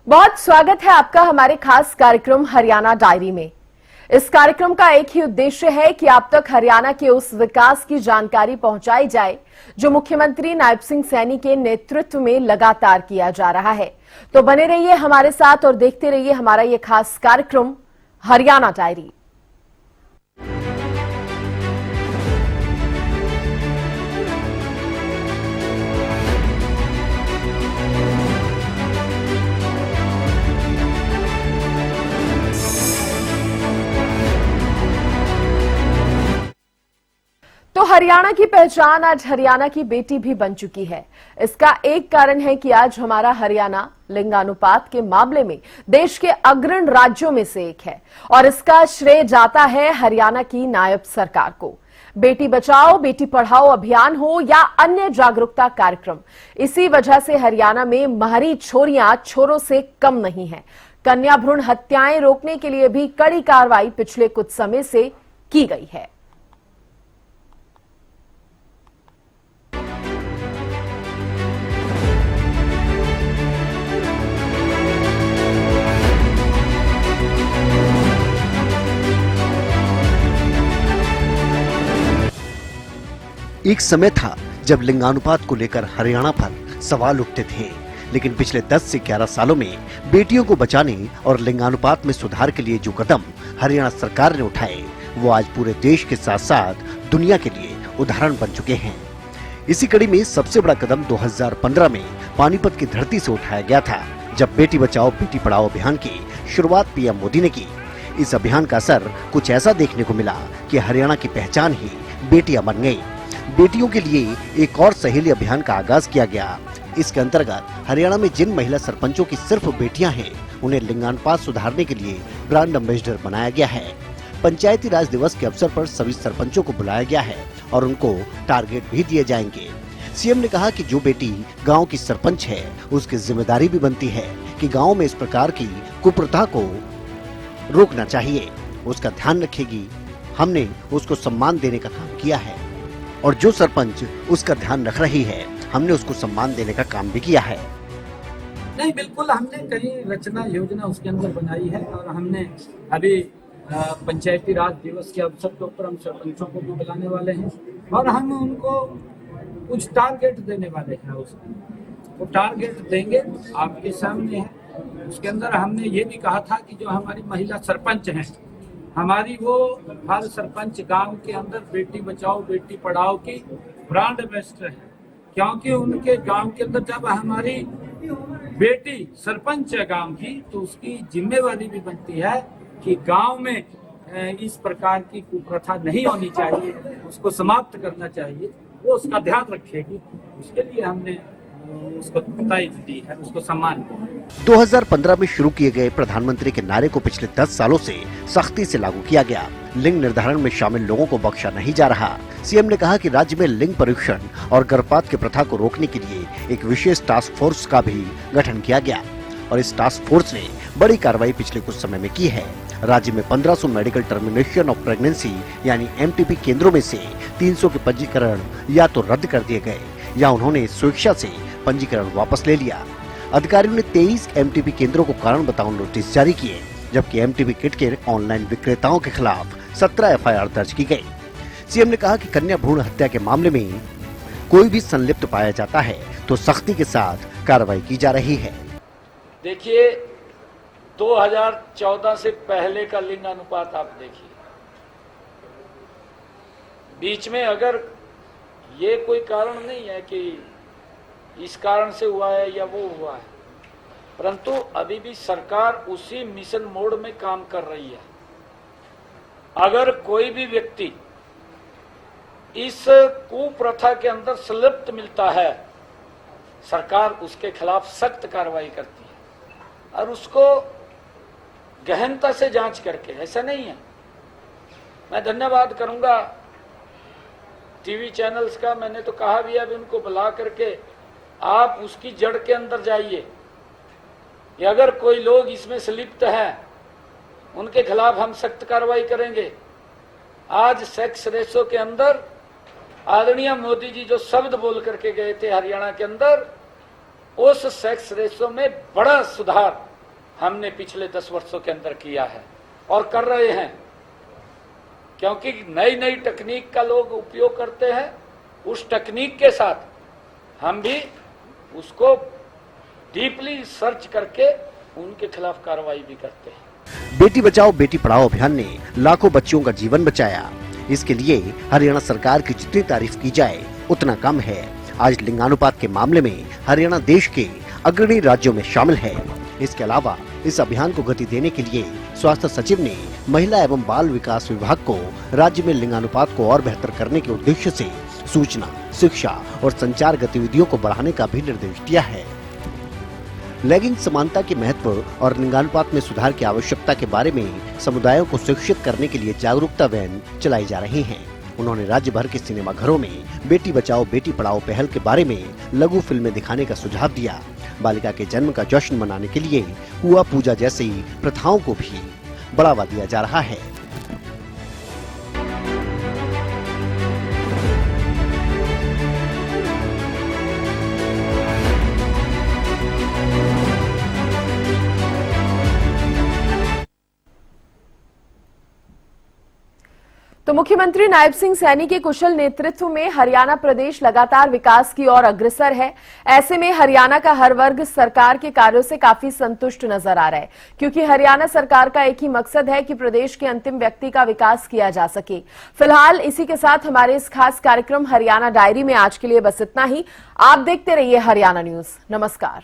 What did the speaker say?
बहुत स्वागत है आपका हमारे खास कार्यक्रम हरियाणा डायरी में। इस कार्यक्रम का एक ही उद्देश्य है कि आप तक हरियाणा के उस विकास की जानकारी पहुंचाई जाए जो मुख्यमंत्री नायब सिंह सैनी के नेतृत्व में लगातार किया जा रहा है। तो बने रहिए हमारे साथ और देखते रहिए हमारा ये खास कार्यक्रम हरियाणा डायरी। तो हरियाणा की पहचान आज हरियाणा की बेटी भी बन चुकी है। इसका एक कारण है कि आज हमारा हरियाणा लिंगानुपात के मामले में देश के अग्रणी राज्यों में से एक है और इसका श्रेय जाता है हरियाणा की नायब सरकार को। बेटी बचाओ बेटी पढ़ाओ अभियान हो या अन्य जागरूकता कार्यक्रम, इसी वजह से हरियाणा में महरी छोरियां छोरों से कम नहीं है। कन्या भ्रूण हत्याएं रोकने के लिए भी कड़ी कार्रवाई पिछले कुछ समय से की गई है। एक समय था जब लिंगानुपात को लेकर हरियाणा पर सवाल उठते थे, लेकिन पिछले 10 से 11 सालों में बेटियों को बचाने और लिंगानुपात में सुधार के लिए जो कदम हरियाणा सरकार ने उठाए वो आज पूरे देश के साथ साथ दुनिया के लिए उदाहरण बन चुके हैं। इसी कड़ी में सबसे बड़ा कदम 2015 में पानीपत की धरती से उठाया गया था, जब बेटी बचाओ बेटी पढ़ाओ अभियान की शुरुआत पीएम मोदी ने की। इस अभियान का असर कुछ ऐसा देखने को मिला कि हरियाणा की पहचान ही बेटियां बन गयी। बेटियों के लिए एक और सहेली अभियान का आगाज किया गया। इसके अंतर्गत हरियाणा में जिन महिला सरपंचों की सिर्फ बेटियां हैं, उन्हें लिंगानुपात सुधारने के लिए ब्रांड एम्बेसडर बनाया गया है। पंचायती राज दिवस के अवसर पर सभी सरपंचों को बुलाया गया है और उनको टारगेट भी दिए जाएंगे। सीएम ने कहा कि जो बेटी गाँव की सरपंच है उसकी जिम्मेदारी भी बनती है कि गाँव में इस प्रकार की कुप्रथा को रोकना चाहिए, उसका ध्यान रखेगी। हमने उसको सम्मान देने का काम किया है और जो सरपंच उसका ध्यान रख रही है हमने उसको सम्मान देने का काम भी किया है। नहीं, बिल्कुल हमने कई रचना योजना उसके अंदर बनाई है और हमने अभी पंचायती राज दिवस के अवसर के ऊपर हम सरपंचों को भी बुलाने वाले हैं और हम उनको कुछ टारगेट देने वाले हैं। उसको वो टारगेट देंगे आपके सामने है। उसके अंदर हमने ये भी कहा था कि जो हमारी महिला सरपंच हैं, हमारी वो हर सरपंच गांव के अंदर बेटी बचाओ बेटी पढ़ाओ की ब्रांड एम्बेसडर है, क्योंकि उनके गांव के अंदर जब हमारी बेटी सरपंच है गांव की, तो उसकी जिम्मेवारी भी बनती है कि गांव में इस प्रकार की कुप्रथा नहीं होनी चाहिए, उसको समाप्त करना चाहिए, वो उसका ध्यान रखेगी। उसके लिए हमने उसको बधाई दी है, उसको सम्मान दिया। 2015 में शुरू किए गए प्रधानमंत्री के नारे को पिछले 10 सालों से सख्ती से लागू किया गया। लिंग निर्धारण में शामिल लोगों को बख्शा नहीं जा रहा। सीएम ने कहा कि राज्य में लिंग परीक्षण और गर्भपात की प्रथा को रोकने के लिए एक विशेष टास्क फोर्स का भी गठन किया गया और इस टास्क फोर्स ने बड़ी कार्रवाई पिछले कुछ समय में की है। राज्य में 1500 मेडिकल टर्मिनेशन ऑफ प्रेगनेंसी यानी एमटीपी केंद्रों में से 300 के पंजीकरण या तो रद्द कर दिए गए या उन्होंने स्वेच्छा से पंजीकरण वापस ले लिया। अधिकारियों ने 23 एमटीपी केंद्रों को कारण बताओ नोटिस जारी किए, जबकि एमटीपी किट के ऑनलाइन विक्रेताओं के खिलाफ 17 एफआईआर दर्ज की गई। सीएम ने कहा कि कन्या भ्रूण हत्या के मामले में कोई भी संलिप्त पाया जाता है तो सख्ती के साथ कार्रवाई की जा रही है। देखिए, 2014 से पहले का लिंग अनुपात आप देखिए, बीच में अगर ये कोई कारण नहीं है कि इस कारण से हुआ है या वो हुआ है, परंतु अभी भी सरकार उसी मिशन मोड में काम कर रही है। अगर कोई भी व्यक्ति इस कुप्रथा के अंदर संलिप्त मिलता है, सरकार उसके खिलाफ सख्त कार्रवाई करती है और उसको गहनता से जांच करके, ऐसा नहीं है। मैं धन्यवाद करूंगा टीवी चैनल्स का, मैंने तो कहा भी अभी उनको बुला करके आप उसकी जड़ के अंदर जाइए कि अगर कोई लोग इसमें संलिप्त हैं उनके खिलाफ हम सख्त कार्रवाई करेंगे। आज सेक्स रेशो के अंदर आदरणीय मोदी जी जो शब्द बोल करके गए थे हरियाणा के अंदर, उस सेक्स रेशो में बड़ा सुधार हमने पिछले 10 वर्षों के अंदर किया है और कर रहे हैं, क्योंकि नई नई तकनीक का लोग उपयोग करते हैं। उस तकनीक के साथ हम भी उसको डीपली सर्च करके उनके खिलाफ कार्रवाई भी करते हैं। बेटी बचाओ बेटी पढ़ाओ अभियान ने लाखों बच्चियों का जीवन बचाया। इसके लिए हरियाणा सरकार की जितनी तारीफ की जाए उतना कम है। आज लिंगानुपात के मामले में हरियाणा देश के अग्रणी राज्यों में शामिल है। इसके अलावा इस अभियान को गति देने के लिए स्वास्थ्य सचिव ने महिला एवं बाल विकास विभाग को राज्य में लिंगानुपात को और बेहतर करने के उद्देश्य से सूचना, शिक्षा और संचार गतिविधियों को बढ़ाने का भी निर्देश दिया है। लैंगिक समानता के महत्व और लिंगानुपात में सुधार की आवश्यकता के बारे में समुदायों को शिक्षित करने के लिए जागरूकता वैन चलाई जा रही हैं। उन्होंने राज्य भर के सिनेमा घरों में बेटी बचाओ बेटी पढ़ाओ पहल के बारे में लघु फिल्में दिखाने का सुझाव दिया। बालिका के जन्म का जश्न मनाने के लिए कुआं पूजा जैसी प्रथाओं को भी बढ़ावा दिया जा रहा है। तो मुख्यमंत्री नायब सिंह सैनी के कुशल नेतृत्व में हरियाणा प्रदेश लगातार विकास की ओर अग्रसर है। ऐसे में हरियाणा का हर वर्ग सरकार के कार्यों से काफी संतुष्ट नजर आ रहा है, क्योंकि हरियाणा सरकार का एक ही मकसद है कि प्रदेश के अंतिम व्यक्ति का विकास किया जा सके। फिलहाल इसी के साथ हमारे इस खास कार्यक्रम हरियाणा डायरी में आज के लिए बस इतना ही। आप देखते रहिए हरियाणा न्यूज। नमस्कार।